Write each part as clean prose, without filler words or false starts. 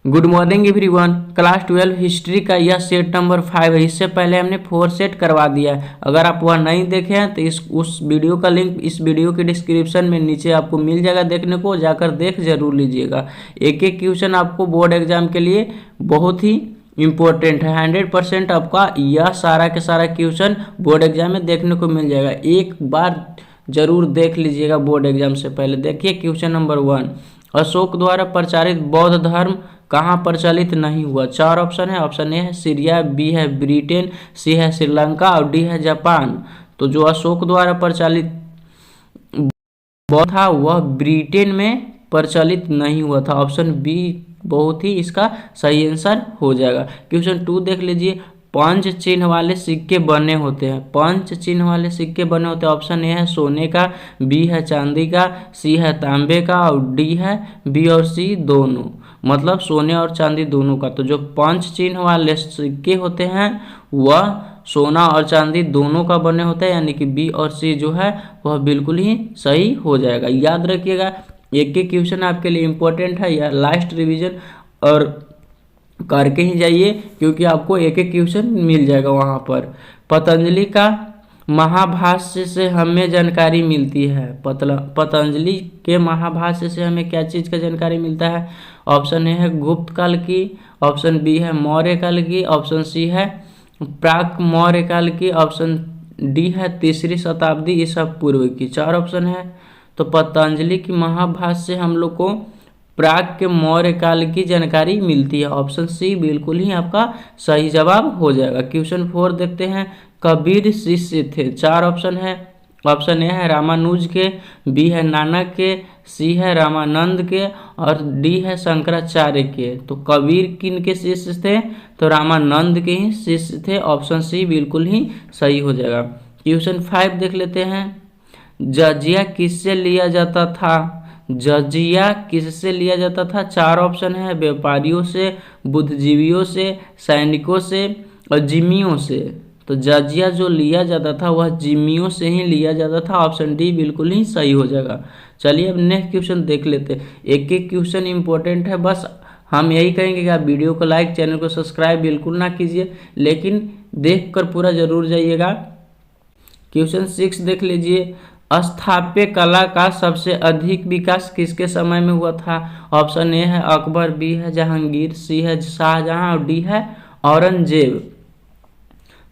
Good morning everyone. Class 12 history का यह set number 5 है। इससे पहले हमने 4 सेट करवा दिया है। अगर आप वह नहीं देखे हैं तो उस वीडियो का लिंक इस वीडियो के डिस्क्रिप्शन में नीचे आपको मिल जाएगा, देखने को जाकर देख जरूर लीजिएगा। एक एक क्वेश्चन आपको बोर्ड एग्जाम के लिए बहुत ही इम्पोर्टेंट है। 100% आपका यह सारा के सारा क्वेश्चन बोर्ड एग्जाम में देखने को मिल जाएगा। एक बार जरूर देख लीजिएगा बोर्ड एग्जाम से पहले। देखिए क्वेश्चन नंबर 1, अशोक द्वारा प्रचारित बौद्ध धर्म कहाँ प्रचलित नहीं हुआ? 4 ऑप्शन है। ऑप्शन ए है सीरिया, बी है ब्रिटेन, सी है श्रीलंका और डी है जापान। तो जो अशोक द्वारा प्रचलित बौद्ध था वह ब्रिटेन में प्रचलित नहीं हुआ था। ऑप्शन बी बहुत ही इसका सही आंसर हो जाएगा। क्वेश्चन 2 देख लीजिए, पंच चिन्ह वाले सिक्के बने होते हैं। पंच चिन्ह वाले सिक्के बने होते हैं। ऑप्शन ए है सोने का, बी है चांदी का, सी है तांबे का और डी है बी और सी दोनों, मतलब सोने और चांदी दोनों का। तो जो पंच चिन्ह वाले सिक्के होते हैं वह सोना और चांदी दोनों का बने होता है, यानी कि बी और सी जो है वह बिल्कुल ही सही हो जाएगा। याद रखिएगा, एक एक क्वेश्चन आपके लिए इम्पोर्टेंट है, या लास्ट रिवीजन और करके ही जाइए, क्योंकि आपको एक एक क्वेश्चन मिल जाएगा वहाँ पर। पतंजलि का महाभाष्य से हमें जानकारी मिलती है। पतंजलि के महाभाष्य से हमें क्या चीज़ का जानकारी मिलता है? ऑप्शन ए है गुप्त काल की, ऑप्शन बी है मौर्य काल की, ऑप्शन सी है प्राक मौर्य काल की, ऑप्शन डी है 3री शताब्दी ईसा पूर्व की। 4 ऑप्शन है। तो पतंजलि की महाभाष्य से हम लोग को प्राग के मौर्य काल की जानकारी मिलती है। ऑप्शन सी बिल्कुल ही आपका सही जवाब हो जाएगा। क्वेश्चन 4 देखते हैं, कबीर शिष्य थे। 4 ऑप्शन है। ऑप्शन ए है रामानुज के, बी है नानक के, सी है रामानंद के और डी है शंकराचार्य के। तो कबीर किन के शिष्य थे? तो रामानंद के ही शिष्य थे। ऑप्शन सी बिल्कुल ही सही हो जाएगा। क्वेश्चन 5 देख लेते हैं, जजिया किससे लिया जाता था? जजिया किससे लिया जाता था? 4 ऑप्शन है, व्यापारियों से, बुद्धिजीवियों से, सैनिकों से और जिम्मियों से। तो जजिया जो लिया जाता था वह जिम्मियों से ही लिया जाता था। ऑप्शन डी बिल्कुल ही सही हो जाएगा। चलिए अब नेक्स्ट क्वेश्चन देख लेते हैं। एक एक क्वेश्चन इंपॉर्टेंट है, बस हम यही कहेंगे कि आप वीडियो को लाइक, चैनल को सब्सक्राइब बिल्कुल ना कीजिए, लेकिन देख कर पूरा जरूर जाइएगा। क्वेश्चन 6 देख लीजिए, स्थापत्य कला का सबसे अधिक विकास किसके समय में हुआ था? ऑप्शन ए है अकबर, बी है जहांगीर, सी है शाहजहां और डी है औरंगजेब।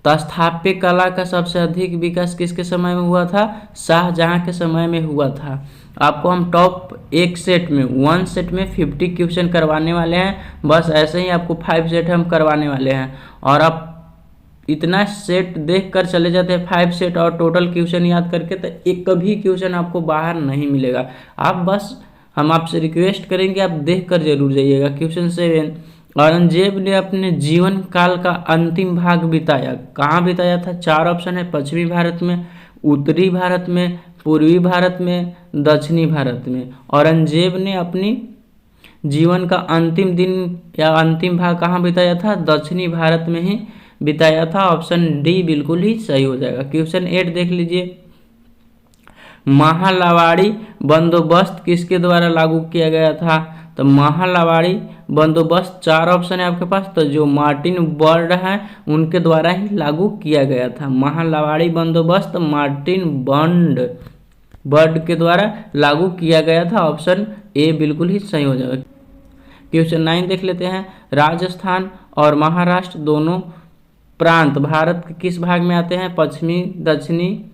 तो स्थापत्य कला का सबसे अधिक विकास किसके समय में हुआ था? शाहजहां के समय में हुआ था। आपको हम टॉप एक सेट में 1 सेट में 50 क्वेश्चन करवाने वाले हैं। बस ऐसे ही आपको 5 सेट हम करवाने वाले हैं, और आप इतना सेट देख कर चले जाते हैं 5 सेट और टोटल क्वेश्चन याद करके, तो एक कभी क्वेश्चन आपको बाहर नहीं मिलेगा। आप बस हम आपसे रिक्वेस्ट करेंगे आप देख कर जरूर जाइएगा। क्वेश्चन 7, औरंगजेब ने अपने जीवन काल का अंतिम भाग बिताया कहाँ बिताया था? 4 ऑप्शन है, पश्चिमी भारत में, उत्तरी भारत में, पूर्वी भारत में, दक्षिणी भारत में। औरंगजेब ने अपनी जीवन का अंतिम दिन या अंतिम भाग कहाँ बिताया था? दक्षिणी भारत में ही बिताया था। ऑप्शन डी बिल्कुल ही सही हो जाएगा। क्वेश्चन 8 देख लीजिए, महालवाड़ी बंदोबस्त किसके द्वारा लागू किया गया था? तो महालवाड़ी बंदोबस्त 4 ऑप्शन है आपके पास, तो जो मार्टिन बर्ड है उनके द्वारा ही लागू किया गया था। महालवाड़ी बंदोबस्त मार्टिन बर्ड के द्वारा लागू किया गया था। ऑप्शन ए बिल्कुल ही सही हो जाएगा। क्वेश्चन 9 देख लेते हैं, राजस्थान और महाराष्ट्र दोनों प्रांत भारत के किस भाग में आते हैं? पश्चिमी, दक्षिणी,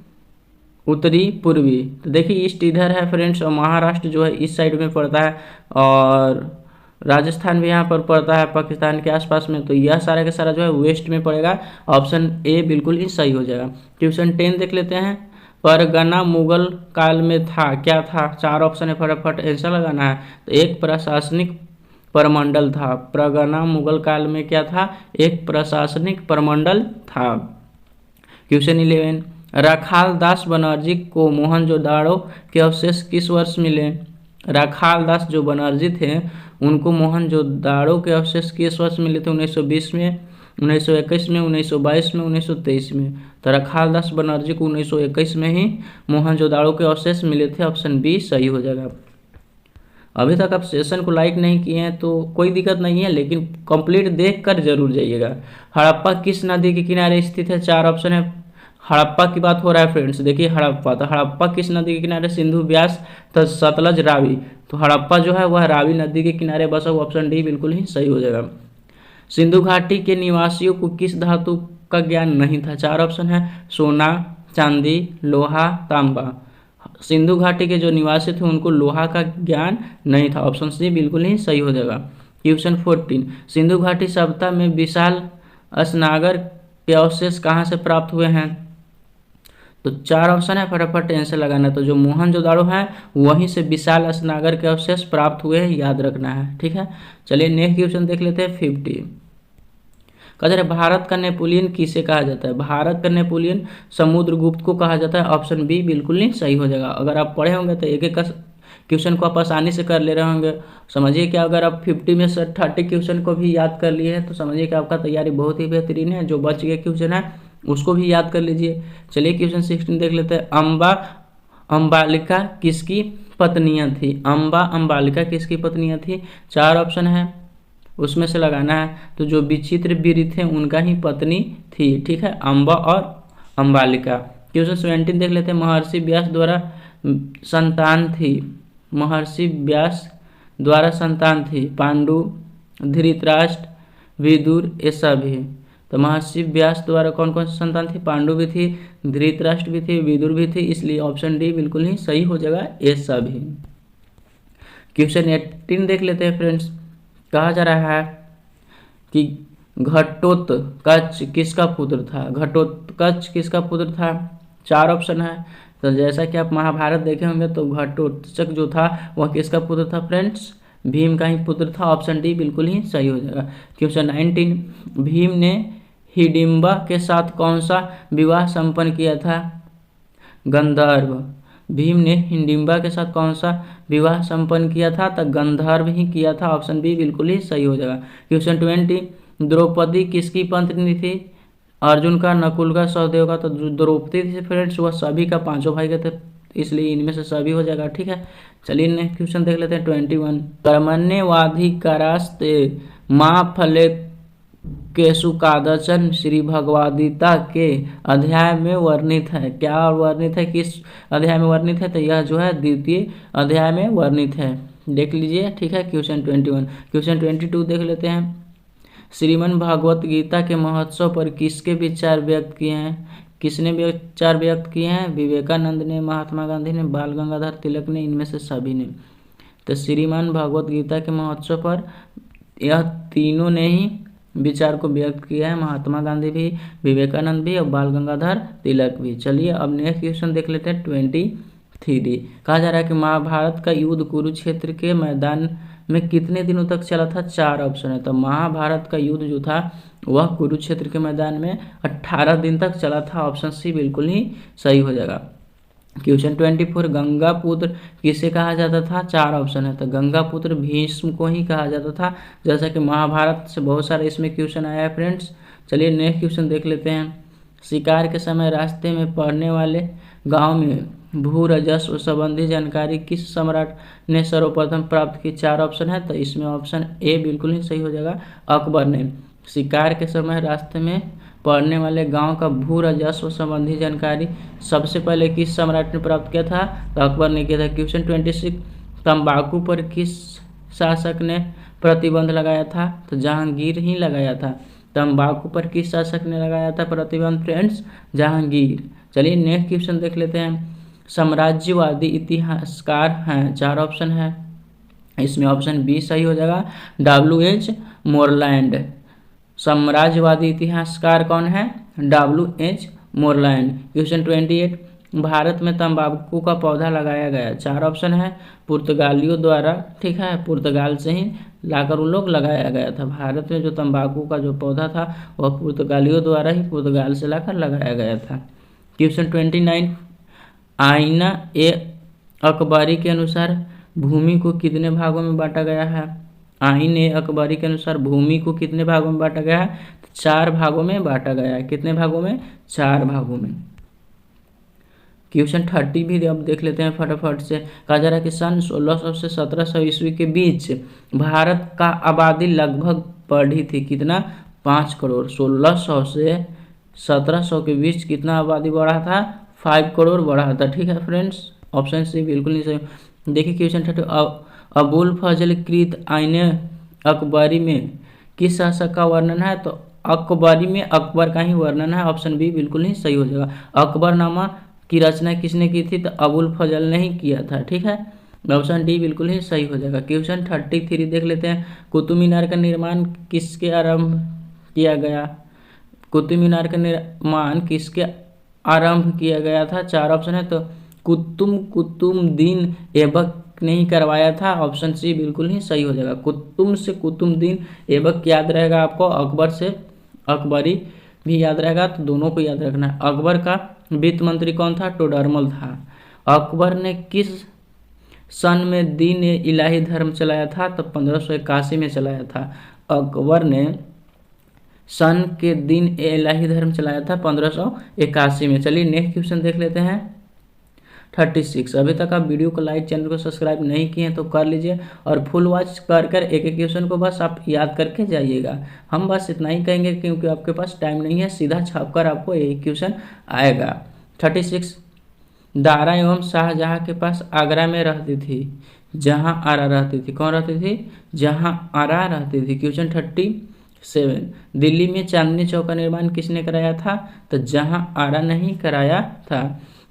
उत्तरी, पूर्वी। तो देखिए ईस्ट इधर है फ्रेंड्स, और महाराष्ट्र जो है इस साइड में पड़ता है, और राजस्थान भी यहाँ पर पड़ता है पाकिस्तान के आसपास में। तो यह सारा का सारा जो है वेस्ट में पड़ेगा। ऑप्शन ए बिल्कुल ही सही हो जाएगा। क्वेश्चन 10 देख लेते हैं, परगना मुगल काल में था क्या था? 4 ऑप्शन है, फटाफट आंसर लगाना है। तो एक प्रशासनिक प्रमंडल था। परगना मुगल काल में क्या था? एक प्रशासनिक प्रमंडल था। क्वेश्चन 11, राखाल दास बनर्जी को मोहनजोदाड़ो के अवशेष किस वर्ष मिले? राखाल दास जो बनर्जी थे उनको मोहनजोदाड़ो के अवशेष किस वर्ष मिले थे? 1920 में, 1921 में, 1922 में, 1923 में। तो राखाल दास बनर्जी को 1921 में ही मोहनजोदाड़ो के अवशेष मिले थे। ऑप्शन बी सही हो जाएगा। अभी तक आप सेशन को लाइक नहीं किए हैं तो कोई दिक्कत नहीं है, लेकिन कंप्लीट देख कर जरूर जाइएगा। हड़प्पा किस नदी के किनारे स्थित है? 4 ऑप्शन है। हड़प्पा की बात हो रहा है फ्रेंड्स, देखिए हड़प्पा, तो हड़प्पा किस नदी के किनारे? सिंधु, ब्यास, तो सतलज, रावी। तो हड़प्पा जो है वह रावी नदी के किनारे बसा हुआ, ऑप्शन डी बिल्कुल ही सही हो जाएगा। सिंधु घाटी के निवासियों को किस धातु का ज्ञान नहीं था? 4 ऑप्शन है। सोना, चांदी, लोहा, तांबा। सिंधु घाटी के जो निवासी थे उनको लोहा का ज्ञान नहीं था, ऑप्शन सी बिल्कुल ही सही हो जाएगा। क्वेश्चन 14, सिंधु घाटी सभ्यता में विशाल स्नागर के अवशेष कहाँ से प्राप्त हुए हैं? तो 4 ऑप्शन है, फटाफट आंसर लगाना। तो जो मोहनजोदाड़ो है वहीं से विशाल स्नागर के अवशेष प्राप्त हुए हैं, याद रखना है, ठीक है। चलिए नेक्स्ट क्वेश्चन देख लेते हैं 50। कहते हैं भारत का नेपोलियन किसे कहा जाता है? भारत का नेपोलियन समुद्रगुप्त को कहा जाता है, ऑप्शन बी बिल्कुल नहीं सही हो जाएगा। अगर आप पढ़े होंगे तो एक एक क्वेश्चन को आप आसानी से कर ले रहे होंगे। समझिए कि अगर आप 50 में से 30 क्वेश्चन को भी याद कर लिए हैं तो समझिए कि आपका तैयारी बहुत ही बेहतरीन है। जो बच गए क्वेश्चन है उसको भी याद कर लीजिए। चलिए क्वेश्चन 16 देख लेते हैं। अंबालिका किसकी पत्नियां थी? अंबालिका किसकी पत्नियां थी? 4 ऑप्शन है, उसमें से लगाना है। तो जो विचित्र वीर थे उनका ही पत्नी थी, ठीक है, अम्बा और अंबालिका। क्वेश्चन 17 देख लेते हैं। महर्षि व्यास द्वारा संतान थी, महर्षि व्यास द्वारा संतान थी पांडु, धृतराष्ट्र, विदुर, ये सभी। तो महर्षि व्यास द्वारा कौन कौन सी संतान थी? पांडु भी थी, धृतराष्ट्र भी थी, विदुर भी थी, इसलिए ऑप्शन डी बिल्कुल ही सही हो जाएगा, ये सभी। क्वेश्चन 18 देख लेते हैं फ्रेंड्स। कहा जा रहा है कि घटोत्कच किसका पुत्र था? घटोत्कच किसका पुत्र था? 4 ऑप्शन है। तो जैसा कि आप महाभारत देखे होंगे तो घटोत्कच जो था वह किसका पुत्र था फ्रेंड्स? भीम का ही पुत्र था, ऑप्शन डी बिल्कुल ही सही हो जाएगा। क्वेश्चन 19, भीम ने हिडिंबा के साथ कौन सा विवाह संपन्न किया था? गंधर्व। भीम ने हिडिंबा के साथ कौन सा विवाह संपन्न किया था? तो गंधर्व ही किया था, ऑप्शन बी बिल्कुल ही सही हो जाएगा। क्वेश्चन 20, द्रौपदी किसकी पत्नी थी? अर्जुन का, नकुल का, सहदेव का। तो जो द्रौपदी थी फ्रेंड्स वह सभी का, 5 भाई का थे, इसलिए इनमें से सभी हो जाएगा, ठीक है। चलिए नेक्स्ट क्वेश्चन देख लेते हैं 21। कर्मण्येवाधिकारास्ते माँ फले केशुकादचन श्री भगवद्गीता के अध्याय में वर्णित है। क्या वर्णित है, किस अध्याय में वर्णित है? तो यह जो है द्वितीय अध्याय में वर्णित है, देख लीजिए, ठीक है। क्वेश्चन 21। क्वेश्चन 22 देख लेते हैं। श्रीमद् भागवत गीता के महोत्सव पर किसके विचार व्यक्त किए हैं? किसने विचार व्यक्त किए हैं? विवेकानंद ने, महात्मा गांधी ने, बाल गंगाधर तिलक ने, इनमें से सभी ने। तो श्रीमद् भागवत गीता के महोत्सव पर यह तीनों ने ही विचार को व्यक्त किया है, महात्मा गांधी भी, विवेकानंद भी और बाल गंगाधर तिलक भी। चलिए अब नेक्स्ट क्वेश्चन देख लेते हैं 23। कहा जा रहा है कि महाभारत का युद्ध कुरुक्षेत्र के मैदान में कितने दिनों तक चला था? 4 ऑप्शन है। तो महाभारत का युद्ध जो था वह कुरुक्षेत्र के मैदान में 18 दिन तक चला था, ऑप्शन सी बिल्कुल ही सही हो जाएगा। क्वेश्चन 24, गंगा पुत्र किसे कहा जाता था? 4 ऑप्शन है। तो गंगा पुत्र भीष्म को ही कहा जाता था, जैसा कि महाभारत से बहुत सारे इसमें क्वेश्चन आया है फ्रेंड्स। चलिए नेक्स्ट क्वेश्चन देख लेते हैं। शिकार के समय रास्ते में पड़ने वाले गांव में भू राजस्व संबंधी जानकारी किस सम्राट ने सर्वप्रथम प्राप्त की? 4 ऑप्शन है। तो इसमें ऑप्शन ए बिल्कुल ही सही हो जाएगा, अकबर ने। शिकार के समय रास्ते में पड़ने वाले गांव का भू राजस्व संबंधी जानकारी सबसे पहले किस सम्राट ने प्राप्त किया था? तो अकबर ने किया था। क्वेश्चन 26, तंबाकू पर किस शासक ने प्रतिबंध लगाया था? तो जहांगीर ही लगाया था। तंबाकू पर किस शासक ने लगाया था प्रतिबंध फ्रेंड्स? जहांगीर। चलिए नेक्स्ट क्वेश्चन देख लेते हैं। साम्राज्यवादी इतिहासकार हैं, 4 ऑप्शन है, इसमें ऑप्शन बी सही हो जाएगा, W.H. मोरलैंड। साम्राज्यवादी इतिहासकार कौन है? W.H. मोरलैंड। क्वेश्चन 28, भारत में तंबाकू का पौधा लगाया गया, 4 ऑप्शन है, पुर्तगालियों द्वारा, ठीक है, पुर्तगाल से ही लाकर उन लोग लगाया गया था। भारत में जो तंबाकू का जो पौधा था वह पुर्तगालियों द्वारा ही पुर्तगाल से लाकर लगाया गया था। क्वेश्चन 29, आईना ए अकबरी के अनुसार भूमि को कितने भागों में बांटा गया है? आईन ए अकबरी के अनुसार भूमि को कितने भागों में बांटा गया है? 4 भागों में बांटा गया है। कितने भागों में? 4 भागों में। क्वेश्चन 30 भी अब देख लेते हैं फटाफट से। कहा जा रहा है कि सन 1600 से 1700 ईस्वी के बीच भारत का आबादी लगभग बढ़ी थी कितना, 5 करोड़। 1600 से 1700 के बीच कितना आबादी बढ़ा था, 5 करोड़ बढ़ा था। ठीक है फ्रेंड्स, ऑप्शन सी बिल्कुल नहीं सही। देखिए क्वेश्चन 30, अबुल फजल कृत आईने अकबरी में किस शासक का वर्णन है, तो अकबरी में अकबर का ही वर्णन है। ऑप्शन बी बिल्कुल ही सही हो जाएगा। अकबरनामा की रचना किसने की थी, तो अबुल फजल ने ही किया था। ठीक है, ऑप्शन डी बिल्कुल ही सही हो जाएगा। क्वेश्चन 33 देख लेते हैं। कुतुब मीनार का निर्माण किसके आरंभ किया गया, कुतुब मीनार का निर्माण किसके आरंभ किया गया था, 4 ऑप्शन है। तो कुतुबुद्दीन ऐबक ने ही करवाया था। ऑप्शन सी बिल्कुल ही सही हो जाएगा। कुतुब से कुतुबुद्दीन ऐबक याद रहेगा आपको, अकबर से अकबरी भी याद रहेगा, तो दोनों को याद रखना है। अकबर का वित्त मंत्री कौन था, टोडरमल था। अकबर ने किस सन में दीन इलाही धर्म चलाया था, तो 1581 में चलाया था। अकबर ने सन के दिन इलाही धर्म चलाया था 1581 में। चलिए नेक्स्ट क्वेश्चन देख लेते हैं 36। अभी तक आप वीडियो को लाइक, चैनल को सब्सक्राइब नहीं किए हैं तो कर लीजिए, और फुल वॉच कर कर एक एक क्वेश्चन को बस आप याद करके जाइएगा। हम बस इतना ही कहेंगे क्योंकि आपके पास टाइम नहीं है, सीधा छाप कर आपको एक क्वेश्चन आएगा। 36, दारा एवं शाहजहाँ के पास आगरा में रहती थी जहाँ आरा रहती थी, कौन रहती थी, जहाँ आरा रहती थी। क्वेश्चन 37, दिल्ली में चांदनी चौक का निर्माण किसने कराया था, तो जहाँ आरा नहीं कराया था।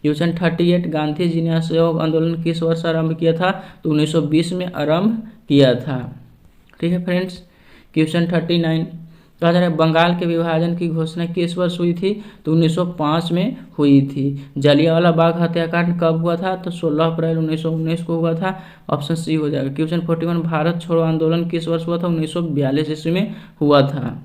क्वेश्चन 38, गांधी जी ने असहयोग आंदोलन किस वर्ष आरंभ किया था, तो 1920 में आरंभ किया था। ठीक है फ्रेंड्स। क्वेश्चन 39, कहा जा रहा है बंगाल के विभाजन की घोषणा किस वर्ष हुई थी, तो 1905 में हुई थी। जलियांवाला बाग हत्याकांड कब हुआ था, तो 16 अप्रैल 1919 को हुआ था। ऑप्शन सी हो जाएगा। क्वेश्चन 41, भारत छोड़ो आंदोलन किस वर्ष हुआ था, 1942 ईस्वी में हुआ था।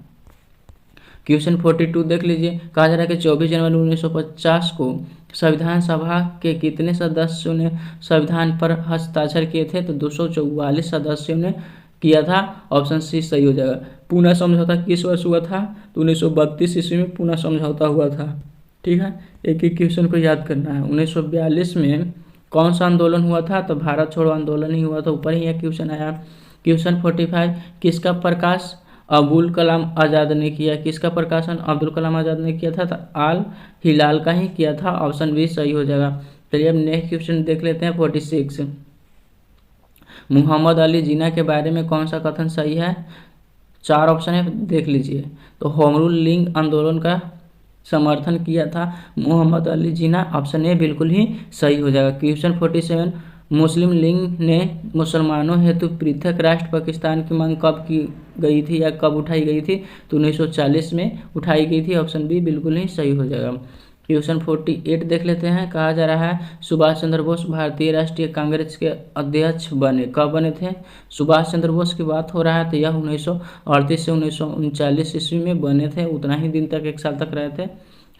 क्वेश्चन 42 देख लीजिए। कहा जा रहा है कि 24 जनवरी 1950 को संविधान सभा के कितने सदस्यों ने संविधान पर हस्ताक्षर किए थे, तो 244 सदस्यों ने किया था। ऑप्शन सी सही हो जाएगा। पूना समझौता किस वर्ष हुआ था, तो 1932 ईस्वी में पूना समझौता हुआ था। ठीक है, एक एक क्वेश्चन को याद करना है। 1942 में कौन सा आंदोलन हुआ था, तो भारत छोड़ो आंदोलन ही हुआ था, ऊपर ही एक क्वेश्चन आया। क्वेश्चन 45, किसका प्रकाश अबुल कलाम आज़ाद ने किया, किसका प्रकाशन अब्दुल कलाम आज़ाद ने किया था, तो आल हिलाल का ही किया था। ऑप्शन बी सही हो जाएगा। चलिए अब नेक्स्ट क्वेश्चन देख लेते हैं 46। मोहम्मद अली जिन्ना के बारे में कौन सा कथन सही है, 4 ऑप्शन है, देख लीजिए। तो होम रूल लीग आंदोलन का समर्थन किया था मोहम्मद अली जिन्ना, ऑप्शन ए बिल्कुल ही सही हो जाएगा। क्वेश्चन 47, मुस्लिम लीग ने मुसलमानों हेतु पृथक राष्ट्र पाकिस्तान की मांग कब की गई थी या कब उठाई गई थी, तो 1940 में उठाई गई थी। ऑप्शन बी बिल्कुल ही सही हो जाएगा। क्वेश्चन 48 देख लेते हैं। कहा जा रहा है सुभाष चंद्र बोस भारतीय राष्ट्रीय कांग्रेस के अध्यक्ष बने, कब बने थे, सुभाष चंद्र बोस की बात हो रहा है, तो यह 1938 से 1939 ईस्वी में बने थे। उतना ही दिन तक, 1 साल तक रहे थे।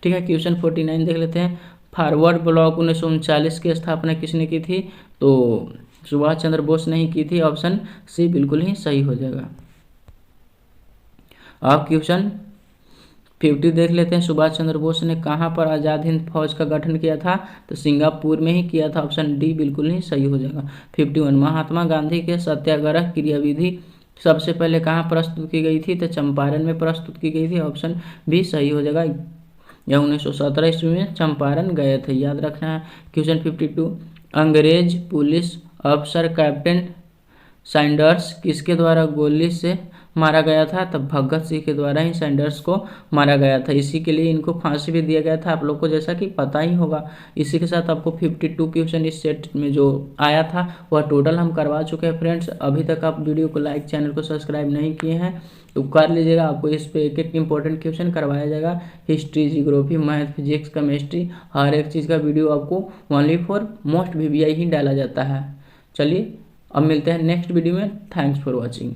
ठीक है, क्वेश्चन 49 देख लेते हैं। फॉरवर्ड ब्लॉक 1939 की स्थापना किसने की थी, तो सुभाष चंद्र बोस ने ही की थी। ऑप्शन सी बिल्कुल ही सही हो जाएगा। अब क्वेश्चन 50 देख लेते हैं। सुभाष चंद्र बोस ने कहाँ पर आज़ाद हिंद फौज का गठन किया था, तो सिंगापुर में ही किया था। ऑप्शन डी बिल्कुल ही सही हो जाएगा। 51, महात्मा गांधी के सत्याग्रह क्रियाविधि सबसे पहले कहाँ प्रस्तुत की गई थी, तो चंपारण में प्रस्तुत की गई थी। ऑप्शन बी सही हो जाएगा। यह 1917 ईस्वी में चंपारण गए थे, याद रखना है। क्वेश्चन 52, अंग्रेज पुलिस अफसर कैप्टन सैंडर्स किसके द्वारा गोली से मारा गया था, तब भगत सिंह के द्वारा ही सैंडर्स को मारा गया था। इसी के लिए इनको फांसी भी दिया गया था, आप लोग को जैसा कि पता ही होगा। इसी के साथ आपको 52 क्वेश्चन इस सेट में जो आया था वह टोटल हम करवा चुके हैं फ्रेंड्स। अभी तक आप वीडियो को लाइक, चैनल को सब्सक्राइब नहीं किए हैं तो कर लीजिएगा। आपको इस पे एक एक इंपॉर्टेंट क्वेश्चन करवाया जाएगा। History, geography, math, physics, chemistry, हर एक चीज़ का वीडियो आपको ओनली फॉर मोस्ट VVI ही डाला जाता है। चलिए अब मिलते हैं नेक्स्ट वीडियो में। Thanks for watching.